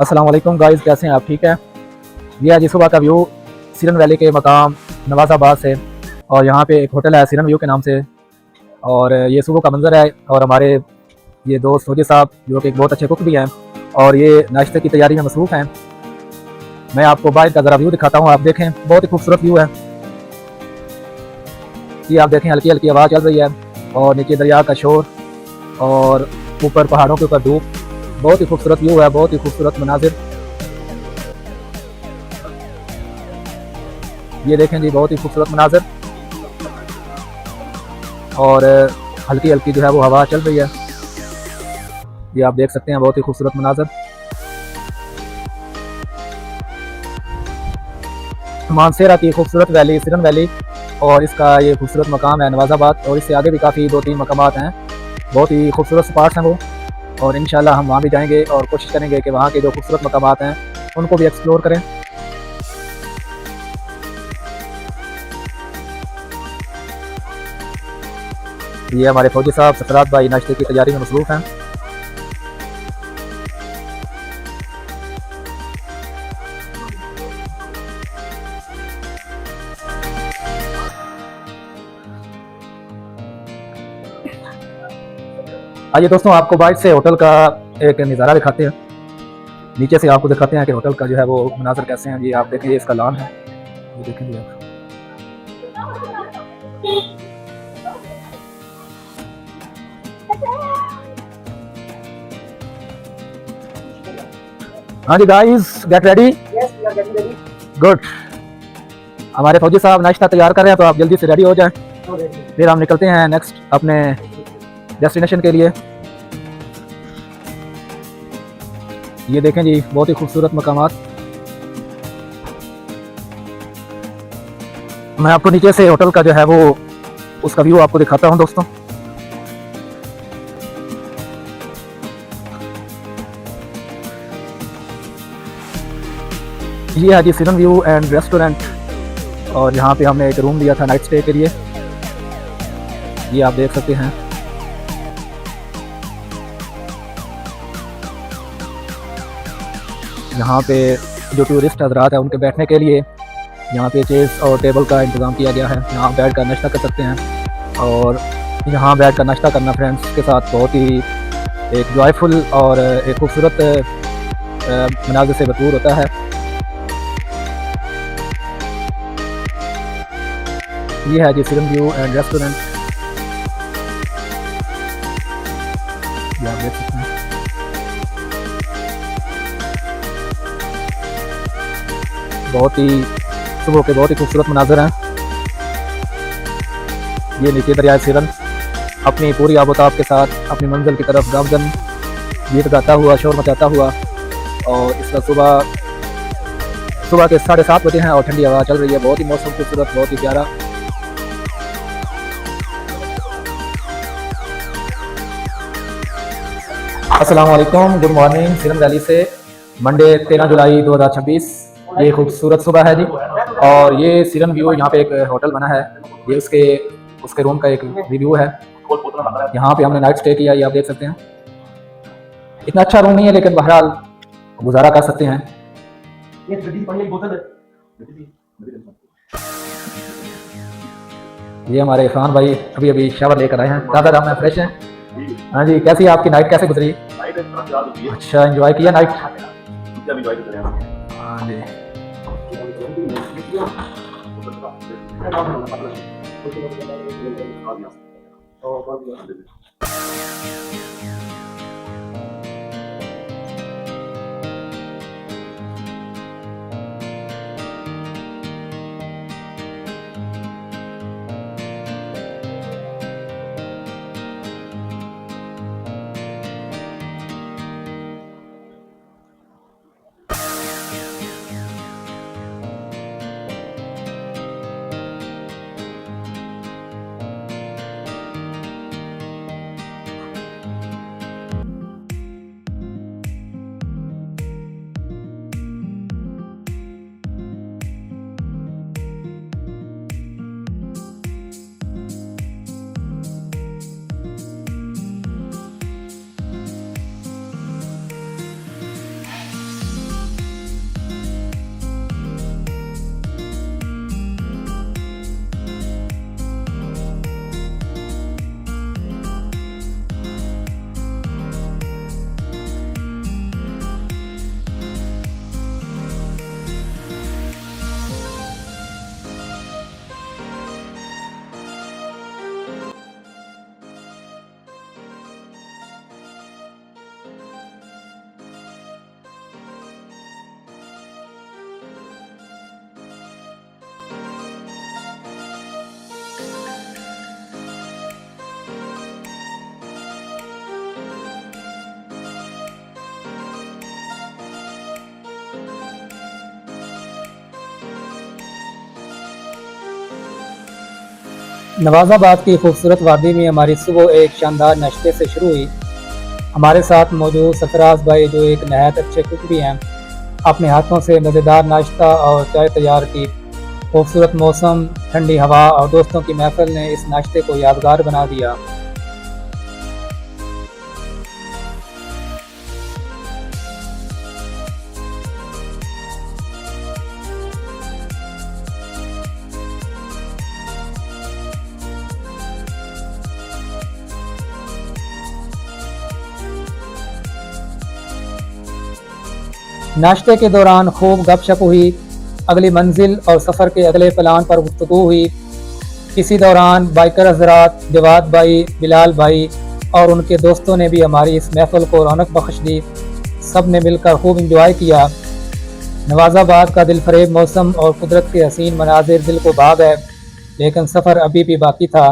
अस्सलाम वालेकुम गाइस, कैसे हैं आप? ठीक है। ये आज सुबह का व्यू सिरन वैली के मकाम नवाज़ाबाद से, और यहाँ पे एक होटल है सिरन व्यू के नाम से। और ये सुबह का मंजर है, और हमारे ये दोस्त फौजी साहब जो कि एक बहुत अच्छे कुक भी हैं, और ये नाश्ते की तैयारी में मसरूफ़ हैं। मैं आपको बाहर का ज़रा व्यू दिखाता हूँ, आप देखें, बहुत ही खूबसूरत व्यू है। ये आप देखें, हल्की हल्की आवाज़ चल रही है, और नीचे दरिया का शोर, और ऊपर पहाड़ों के ऊपर धूप। बहुत ही खूबसूरत व्यू है, बहुत ही खूबसूरत मनाजिर। ये देखें जी, बहुत ही खूबसूरत मनाजिर, और हल्की हल्की जो है वो हवा चल रही है। ये आप देख सकते हैं, बहुत ही खूबसूरत मनाजिर। मानसेरा की खूबसूरत वैली सिरन वैली, और इसका ये खूबसूरत मकाम है नवाज़ाबाद, और इससे आगे भी काफ़ी 2-3 मकामात हैं, बहुत ही खूबसूरत स्पॉट्स हैं वो। और इंशाल्लाह हम वहाँ भी जाएंगे और कोशिश करेंगे कि वहाँ के जो खूबसूरत मकामात हैं उनको भी एक्सप्लोर करें। ये हमारे फौजी साहब सरफराज भाई नाश्ते की तैयारी में मसरूफ़ हैं। आइए दोस्तों, आपको बाइक से होटल का एक नज़ारा दिखाते हैं। नीचे से आपको दिखाते हैं कि होटल का जो है वो मनाजर कैसे हैं। ये आप देखें, ये इसका लॉन है, ये देखेंगे आप। हाँ जी गाइस, गेट रेडी। गुड। हमारे फौजी साहब नाश्ता तैयार कर रहे हैं, तो आप जल्दी से रेडी हो जाएं, फिर हम निकलते हैं नेक्स्ट अपने डेस्टिनेशन के लिए। ये देखें जी, बहुत ही खूबसूरत मकामात। मैं आपको नीचे से होटल का जो है वो उसका व्यू आपको दिखाता हूं दोस्तों। ये है जी सिरन व्यू एंड रेस्टोरेंट, और यहाँ पे हमने एक रूम लिया था नाइट स्टे के लिए। ये आप देख सकते हैं। यहाँ पे जो टूरिस्ट हजरात हैं उनके बैठने के लिए यहाँ पे चेयर्स और टेबल का इंतज़ाम किया गया है। यहाँ बैठ कर नाश्ता कर सकते हैं, और यहाँ बैठ कर नाश्ता करना फ्रेंड्स के साथ बहुत ही एक जॉयफुल और एक खूबसूरत मनाज़िर से भरपूर होता है। ये है जी सिरन व्यू एंड रेस्टोरेंट, ये आप देख सकते हैं। बहुत ही सुबह के बहुत ही खूबसूरत मनाज़िर हैं। ये नीचे दरिया सिरन अपनी पूरी आबोताब के साथ अपनी मंजिल की तरफ गामजन गीत गाता हुआ, शोर मचाता हुआ। और इस वक्त सुबह के 7:30 बजे हैं, और ठंडी हवा चल रही है। बहुत ही मौसम खूबसूरत, बहुत ही प्यारा। अस्सलाम वालेकुम, गुड मॉर्निंग सिरन वैली से। मंडे 13 जुलाई 2026। ये खूबसूरत सुबह है जी, और ये सिरन व्यू, यहाँ पे एक होटल बना है, ये उसके रूम का एक रिव्यू है। यहाँ पे हमने नाइट स्टे किया, ये आप देख सकते हैं। इतना अच्छा रूम नहीं है, लेकिन बहरहाल गुजारा कर सकते हैं। ये हमारे इरफान भाई अभी अभी शावर लेकर आए हैं, ताज़ा दाम में फ्रेश हैं। हाँ जी, कैसी आपकी नाइट कैसे गुजरी? अच्छा, एंजॉय किया नाइट? हाँ जी। नवाज़ाबाद की खूबसूरत वादी में हमारी सुबह एक शानदार नाश्ते से शुरू हुई। हमारे साथ मौजूद सरफराज भाई जो एक नहायत अच्छे कुक भी हैं, अपने हाथों से मज़ेदार नाश्ता और चाय तैयार की। खूबसूरत मौसम, ठंडी हवा और दोस्तों की महफिल ने इस नाश्ते को यादगार बना दिया। नाश्ते के दौरान खूब गपशप हुई, अगली मंजिल और सफ़र के अगले प्लान पर गुफ्तगू हुई। इसी दौरान बाइकर हजरात जवाद भाई, बिलाल भाई और उनके दोस्तों ने भी हमारी इस महफिल को रौनक बख्श दी। सब ने मिलकर खूब इंजॉय किया। नवाज़ाबाद का दिलफरेब मौसम और कुदरत के हसीन मनाजिर दिल को भा गए, लेकिन सफ़र अभी भी बाकी था।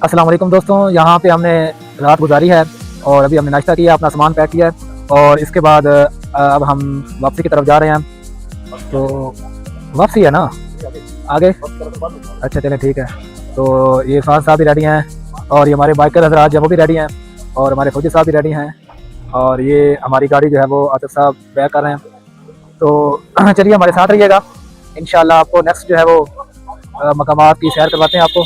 अस्सलाम वालेकुम दोस्तों, यहाँ पे हमने रात गुजारी है और अभी हमने नाश्ता किया, अपना सामान पैक किया है और इसके बाद अब हम वापसी की तरफ जा रहे हैं। तो वापसी है ना आगे? अच्छा चलें ठीक है। तो ये फाज साहब भी रेडी हैं और ये हमारे बाइकर हजरात जब वो भी रेडी हैं और हमारे फौजी साहब भी रेडी हैं और ये हमारी गाड़ी जो है वो आतिफ साहब बैक कर रहे हैं। तो चलिए हमारे साथ रहिएगा, इंशाल्लाह आपको नेक्स्ट जो है वो मकामात की सैर करवाते हैं आपको।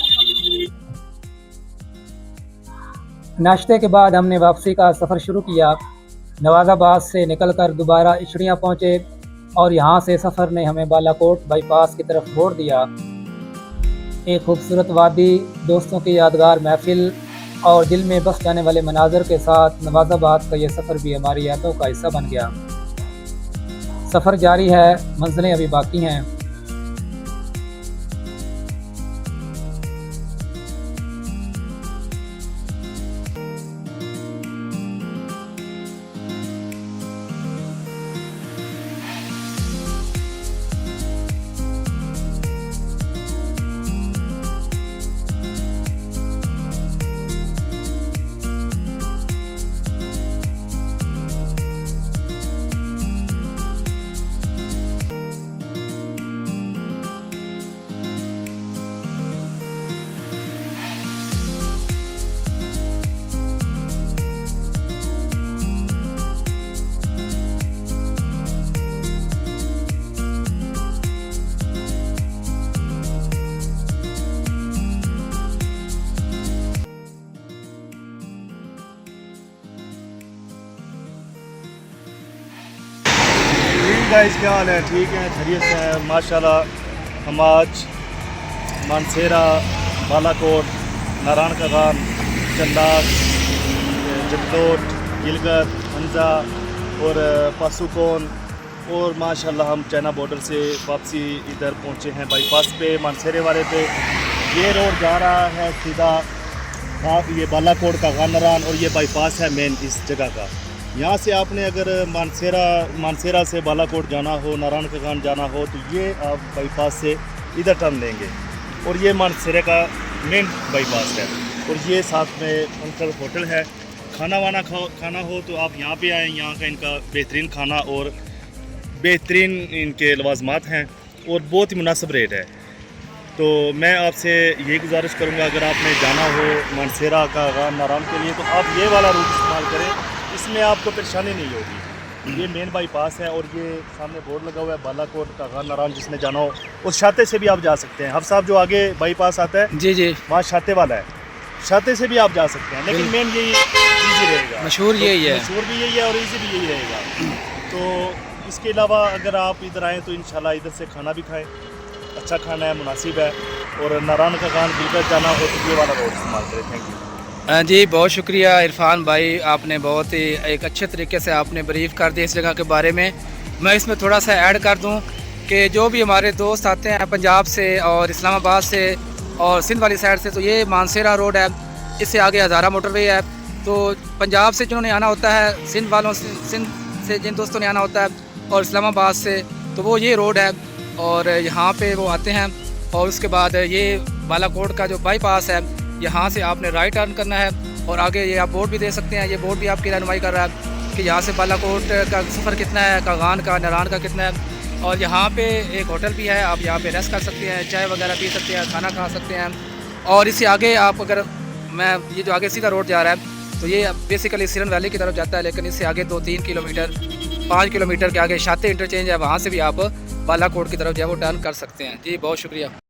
नाश्ते के बाद हमने वापसी का सफ़र शुरू किया। नवाज़ाबाद से निकलकर दोबारा इचड़ियाँ पहुँचे और यहाँ से सफ़र ने हमें बालाकोट बाईपास की तरफ मोड़ दिया। एक खूबसूरत वादी, दोस्तों की यादगार महफिल और दिल में बस जाने वाले मनाज़र के साथ नवाज़ाबाद का यह सफ़र भी हमारी यादों का हिस्सा बन गया। सफ़र जारी है, मंजिलें अभी बाकी हैं। गाइस क्या हाल है? ठीक है, खैरियत से है माशाल्लाह। हम आज मानसेरा, बालाकोट, नारायण का गान, चंदास, जगदोट, गिलगत, हंजा और पासुकोन और माशाल्लाह हम चाइना बॉर्डर से वापसी इधर पहुंचे हैं बाईपास पे, मानसेरे वाले पे। ये रोड जा रहा है सीधा ये बालाकोट का गानरान और ये बाईपास है मेन इस जगह का। यहाँ से आपने अगर मानसेरा से बालाकोट जाना हो, नारायण का गान जाना हो तो ये आप बाईपास से इधर टर्न लेंगे और ये मानसेरे का मेन बाईपास है। और ये साथ में अंकल होटल है, खाना वाना खाना हो तो आप यहाँ पे आएँ। यहाँ का इनका बेहतरीन खाना और बेहतरीन इनके लवाजमात हैं और बहुत ही मुनासिब रेट है। तो मैं आपसे यही गुजारिश करूँगा, अगर आपने जाना हो मानसेरा का गान नारायण के लिए तो आप ये वाला रूट इस्तेमाल करें, इसमें आपको परेशानी नहीं होगी। ये मेन बाईपास है और ये सामने बोर्ड लगा हुआ है बालाकोट का गान नारायण, जिसने जाना हो उस शाते से भी आप जा सकते हैं। हफ साहब जो आगे बाईपास आता है जी जी, वहाँ शाते वाला है, शाते से भी आप जा सकते हैं, लेकिन मेन यही ईजी रहेगा। मशहूर यही है, मशहूर भी यही है और ईजी भी यही रहेगा। तो इसके अलावा अगर आप इधर आएँ तो इंशाल्लाह इधर से खाना भी खाएँ, अच्छा खाना है, मुनासिब है। और नारायण का खान बिल्कुल जाना हो तो ये वाला रोड इस्तेमाल करें। Thank you. जी बहुत शुक्रिया इरफान भाई, आपने बहुत ही एक अच्छे तरीके से आपने ब्रीफ कर दिया इस जगह के बारे में। मैं इसमें थोड़ा सा ऐड कर दूं कि जो भी हमारे दोस्त आते हैं पंजाब से और इस्लामाबाद से और सिंध वाली साइड से, तो ये मानसेरा रोड है, इससे आगे हज़ारा मोटरवे है। तो पंजाब से जिन्होंने आना होता है, सिंध वालों से, सिंध से जिन दोस्तों ने आना होता है और इस्लामाबाद से, तो वो ये रोड है और यहाँ पे वो आते हैं। और उसके बाद ये बालाकोट का जो बाईपास है, यहाँ से आपने राइट टर्न करना है और आगे ये आप बोर्ड भी दे सकते हैं। ये बोर्ड भी आपकी रहनुमाई कर रहा है कि यहाँ से बालाकोट का सफ़र कितना है, कागान का, नारायण का कितना है। और यहाँ पे एक होटल भी है, आप यहाँ पे रेस्ट कर सकते हैं, चाय वगैरह पी सकते हैं, खाना खा सकते हैं। और इससे आगे आप अगर ये जो आगे सीधा रोड जा रहा है तो ये बेसिकली सिरन वैली की तरफ जाता है, लेकिन इससे आगे 2-3 किलोमीटर 5 किलोमीटर के आगे शाते इंटरचेंज है, वहाँ से भी आप बालाकोट की तरफ जो है वो टर्न कर सकते हैं। जी बहुत शुक्रिया।